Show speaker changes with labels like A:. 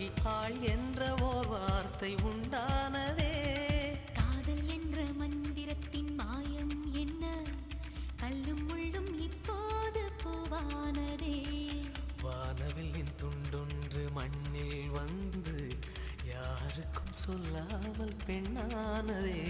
A: பெண்ணாகி ஆள் என்ற ஓர் வார்த்தை உண்டானதே.
B: காதல் என்ற மந்திரத்தின் மாயம் என்ன, கல்லும் முள்ளும் இப்போது பூவானதே.
A: வானவில்லின் துண்டொன்று மண்ணில் வந்து யாருக்கும் சொல்லாமல் பெண்ணானதே.